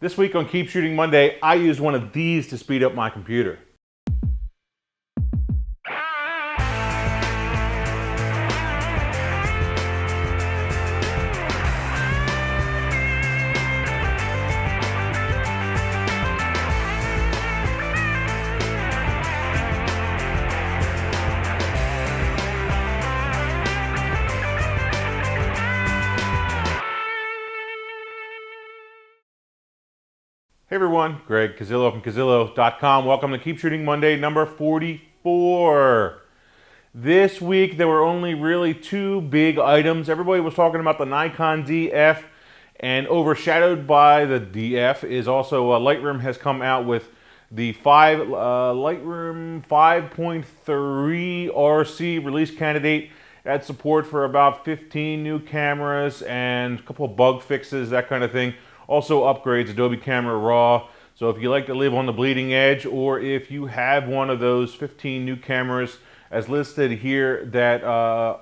This week on Keep Shooting Monday, I used one of these to speed up my computer. Hey everyone, Greg Cazillo from Cazillo.com. Welcome to Keep Shooting Monday number 44. This week there were only really two big items. Everybody was talking about the Nikon Df, and overshadowed by the Df is also Lightroom has come out with the Lightroom 5.3 RC release candidate. Adds support for about 15 new cameras and a couple of bug fixes, that kind of thing. Also upgrades Adobe Camera Raw. So if you like to live on the bleeding edge, or if you have one of those 15 new cameras as listed here that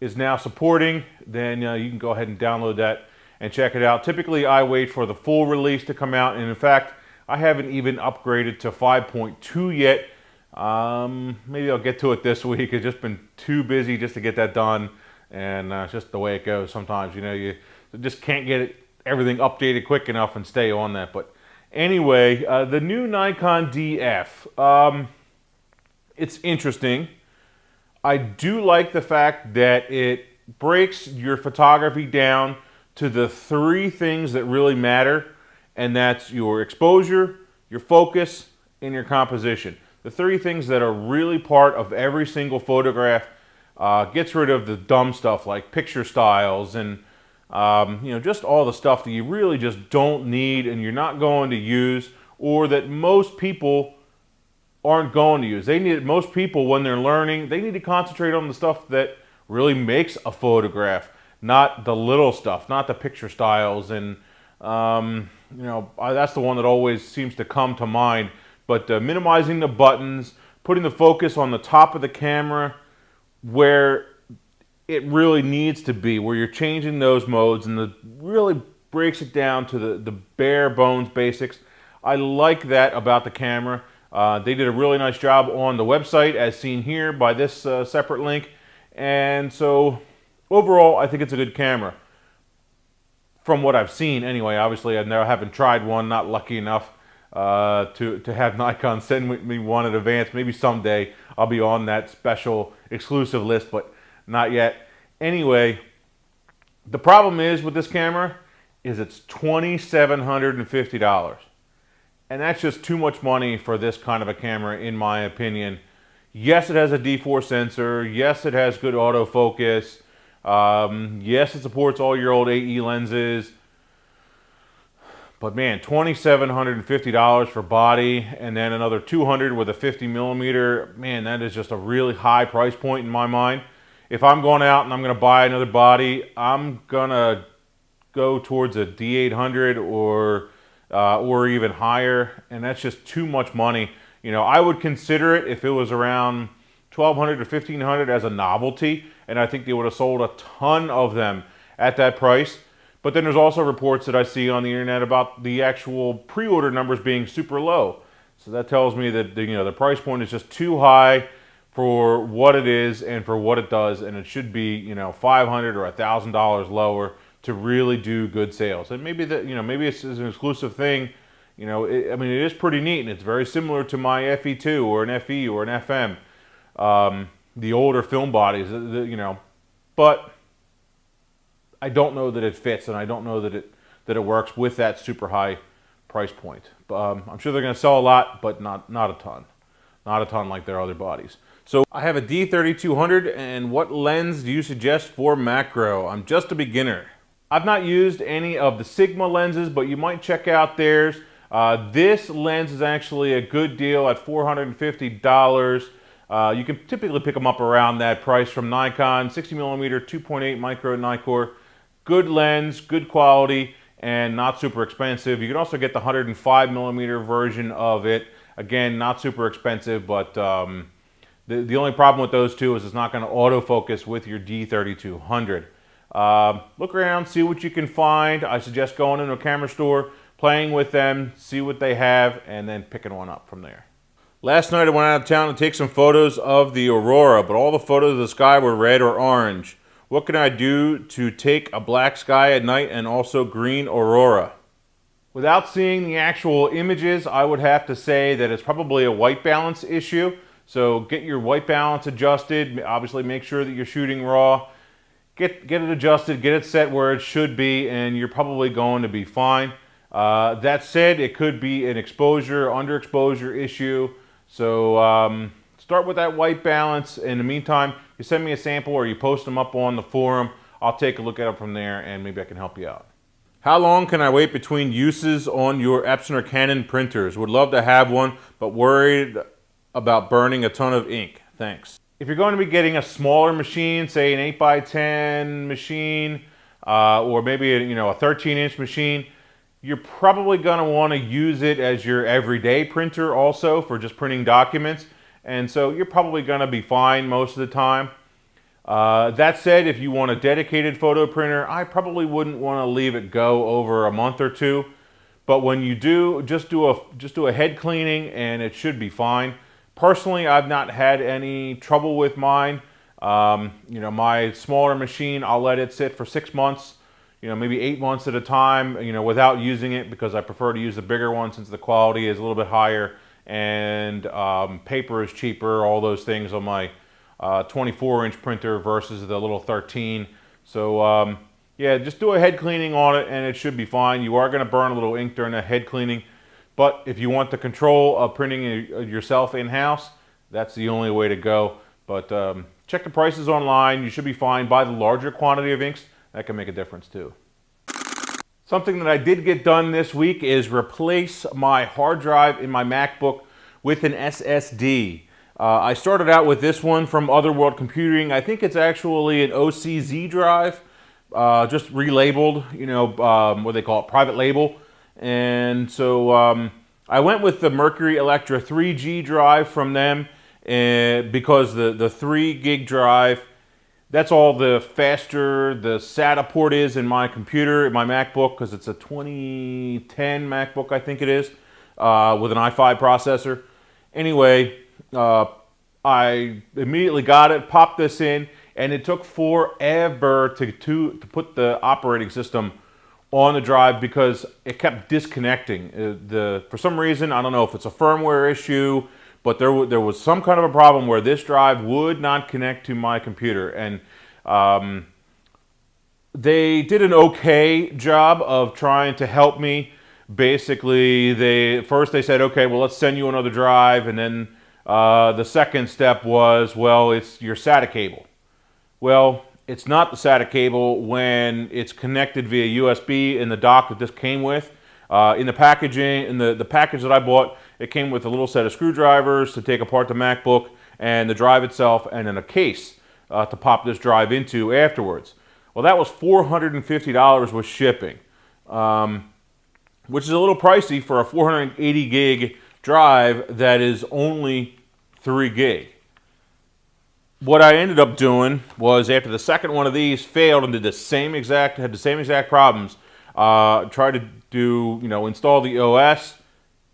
is now supporting, then you can go ahead and download that and check it out. Typically I wait for the full release to come out, and in fact I haven't even upgraded to 5.2 yet. Maybe I'll get to it this week. It's just been too busy just to get that done, and it's just the way it goes sometimes. You just can't get everything updated quick enough and stay on that. But anyway, the new Nikon Df, it's interesting. I do like the fact that it breaks your photography down to the three things that really matter, and that's your exposure, your focus, and your composition. The three things that are really part of every single photograph. Gets rid of the dumb stuff like picture styles and just all the stuff that you really just don't need and you're not going to use, or that most people aren't going to use. Most people, when they're learning, they need to concentrate on the stuff that really makes a photograph, not the little stuff, not the picture styles. And that's the one that always seems to come to mind. But minimizing the buttons, putting the focus on the top of the camera where it really needs to be, where you're changing those modes, and really breaks it down to the bare bones basics. I like that about the camera. They did a really nice job on the website, as seen here by this separate link. And so overall, I think it's a good camera. From what I've seen anyway. Obviously, I haven't tried one, not lucky enough to have Nikon send me one in advance. Maybe someday I'll be on that special exclusive list, but not yet. Anyway, the problem is with this camera is it's $2,750. And that's just too much money for this kind of a camera, in my opinion. Yes, it has a D4 sensor. Yes, it has good autofocus. Yes, it supports all your old AE lenses. But man, $2,750 for body, and then another $200 with a 50mm. Man, that is just a really high price point in my mind. If I'm going out and I'm going to buy another body, I'm going to go towards a D800 or even higher, and that's just too much money. I would consider it if it was around $1,200 to $1,500 as a novelty, and I think they would have sold a ton of them at that price. But then there's also reports that I see on the internet about the actual pre-order numbers being super low. So that tells me that the price point is just too high for what it is and for what it does, and it should be $500 or $1,000 lower to really do good sales. And maybe maybe it's an exclusive thing. It is pretty neat, and it's very similar to my FE2 or an FE or an FM, the older film bodies. But I don't know that it fits, and I don't know that it works with that super high price point. I'm sure they're going to sell a lot, but not a ton. Not a ton like their other bodies. So I have a D3200, and what lens do you suggest for macro? I'm just a beginner. I've not used any of the Sigma lenses, but you might check out theirs. This lens is actually a good deal at $450. You can typically pick them up around that price from Nikon. 60mm 2.8 micro Nikkor. Good lens, good quality, and not super expensive. You can also get the 105mm version of it. Again, not super expensive, but the only problem with those two is it's not going to autofocus with your D3200. Look around, see what you can find. I suggest going into a camera store, playing with them, see what they have, and then picking one up from there. Last night I went out of town to take some photos of the aurora, but all the photos of the sky were red or orange. What can I do to take a black sky at night and also green aurora? Without seeing the actual images, I would have to say that it's probably a white balance issue. So get your white balance adjusted. Obviously make sure that you're shooting raw. Get it adjusted, get it set where it should be, and you're probably going to be fine. That said, it could be an exposure, underexposure issue. So start with that white balance. In the meantime, you send me a sample or you post them up on the forum. I'll take a look at them from there and maybe I can help you out. How long can I wait between uses on your Epson or Canon printers? Would love to have one, but worried about burning a ton of ink. Thanks. If you're going to be getting a smaller machine, say an 8x10 machine, or maybe a 13-inch machine, you're probably going to want to use it as your everyday printer also for just printing documents. And so you're probably going to be fine most of the time. That said, if you want a dedicated photo printer, I probably wouldn't want to leave it go over a month or two. But when you do, just do a head cleaning and it should be fine. Personally, I've not had any trouble with mine. My smaller machine, I'll let it sit for 6 months, maybe 8 months at a time, without using it, because I prefer to use the bigger one since the quality is a little bit higher and paper is cheaper, all those things on my 24-inch printer versus the little 13. So yeah, just do a head cleaning on it and it should be fine. You are going to burn a little ink during the head cleaning, but if you want the control of printing yourself in-house, that's the only way to go. But check the prices online. You should be fine. Buy the larger quantity of inks. That can make a difference too. Something that I did get done this week is replace my hard drive in my MacBook with an SSD. I started out with this one from Otherworld Computing. I think it's actually an OCZ drive, just relabeled, what they call it, private label. And so I went with the Mercury Electra 3G drive from them because the 3 gig drive, that's all the faster the SATA port is in my computer, in my MacBook, because it's a 2010 MacBook, I think it is, with an i5 processor. Anyway, I immediately got it, popped this in, and it took forever to put the operating system on the drive because it kept disconnecting. For some reason, I don't know if it's a firmware issue, but there was some kind of a problem where this drive would not connect to my computer. And they did an okay job of trying to help me. Basically, first they said, okay, well, let's send you another drive. And then the second step was, well, it's your SATA cable. Well, it's not the SATA cable when it's connected via USB in the dock that this came with. In the packaging, in the package that I bought, it came with a little set of screwdrivers to take apart the MacBook and the drive itself, and then a case to pop this drive into afterwards. Well, that was $450 with shipping, which is a little pricey for a 480 gig drive that is only 3 gig. What I ended up doing was, after the second one of these failed and had the same exact problems, tried to install the OS,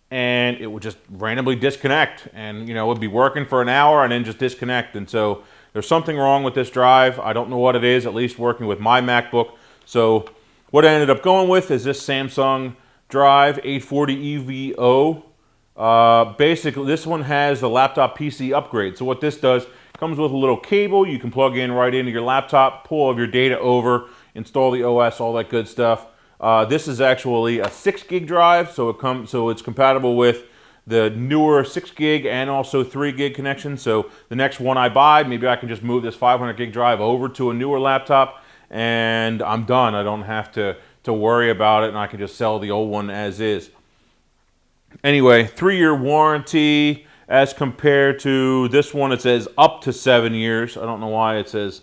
and it would just randomly disconnect, and it would be working for an hour and then just disconnect. And so there's something wrong with this drive. I don't know what it is, at least working with my MacBook. So what I ended up going with is this Samsung drive 840 EVO. Basically, this one has the laptop PC upgrade. So what this does, comes with a little cable you can plug in right into your laptop, pull all of your data over, install the OS, all that good stuff. This is actually a 6 gig drive, so it's compatible with the newer 6 gig and also 3 gig connection. So the next one I buy, maybe I can just move this 500 gig drive over to a newer laptop, and I'm done. I don't have to worry about it, and I can just sell the old one as is. Anyway, 3-year warranty. As compared to this one, it says up to 7 years. I don't know why it says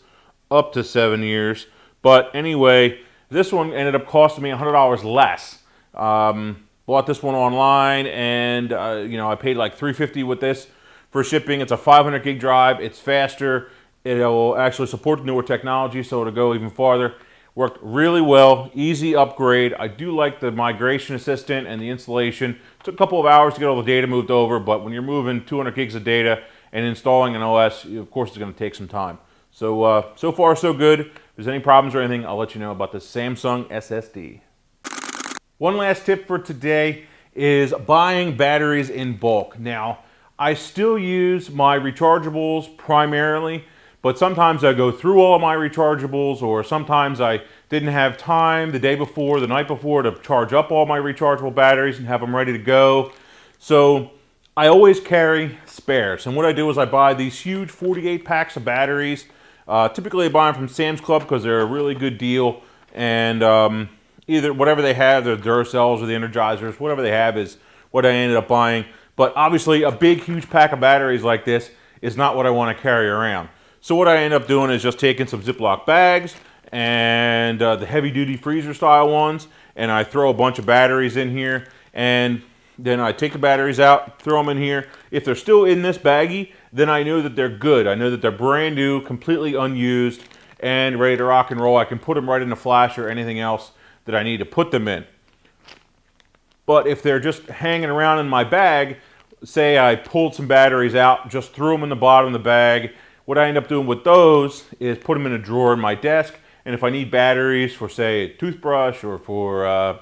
up to 7 years. But anyway, this one ended up costing me $100 less. Bought this one online, and I paid like $350 with this for shipping. It's a 500 gig drive. It's faster. It will actually support the newer technology, so it'll go even farther. Worked really well, easy upgrade. I do like the migration assistant and the installation. Took a couple of hours to get all the data moved over, but when you're moving 200 gigs of data and installing an OS, of course it's going to take some time. So, so far so good. If there's any problems or anything, I'll let you know about the Samsung SSD. One last tip for today is buying batteries in bulk. Now, I still use my rechargeables primarily, but sometimes I go through all of my rechargeables, or sometimes I didn't have time the day before, the night before, to charge up all my rechargeable batteries and have them ready to go. So I always carry spares. And what I do is I buy these huge 48 packs of batteries. Typically I buy them from Sam's Club because they're a really good deal. And either whatever they have, the Duracells or the Energizers, whatever they have is what I ended up buying. But obviously a big, huge pack of batteries like this is not what I want to carry around. So what I end up doing is just taking some Ziploc bags and the heavy-duty freezer-style ones, and I throw a bunch of batteries in here, and then I take the batteries out, throw them in here. If they're still in this baggie, then I know that they're good. I know that they're brand new, completely unused, and ready to rock and roll. I can put them right in the flash or anything else that I need to put them in. But if they're just hanging around in my bag, say I pulled some batteries out, just threw them in the bottom of the bag, what I end up doing with those is put them in a drawer in my desk, and if I need batteries for, say, a toothbrush or for,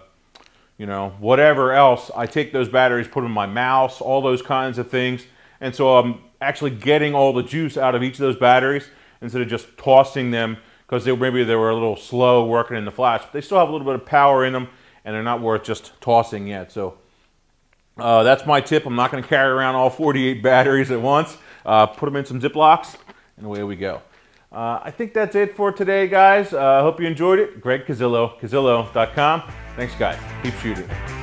you know, whatever else, I take those batteries, put them in my mouse, all those kinds of things, and so I'm actually getting all the juice out of each of those batteries instead of just tossing them because maybe they were a little slow working in the flash. But they still have a little bit of power in them, and they're not worth just tossing yet. So that's my tip. I'm not going to carry around all 48 batteries at once. Put them in some Ziplocs, and away we go. I think that's it for today, guys. Hope you enjoyed it. Greg Cazillo, Cazillo.com. Thanks, guys. Keep shooting.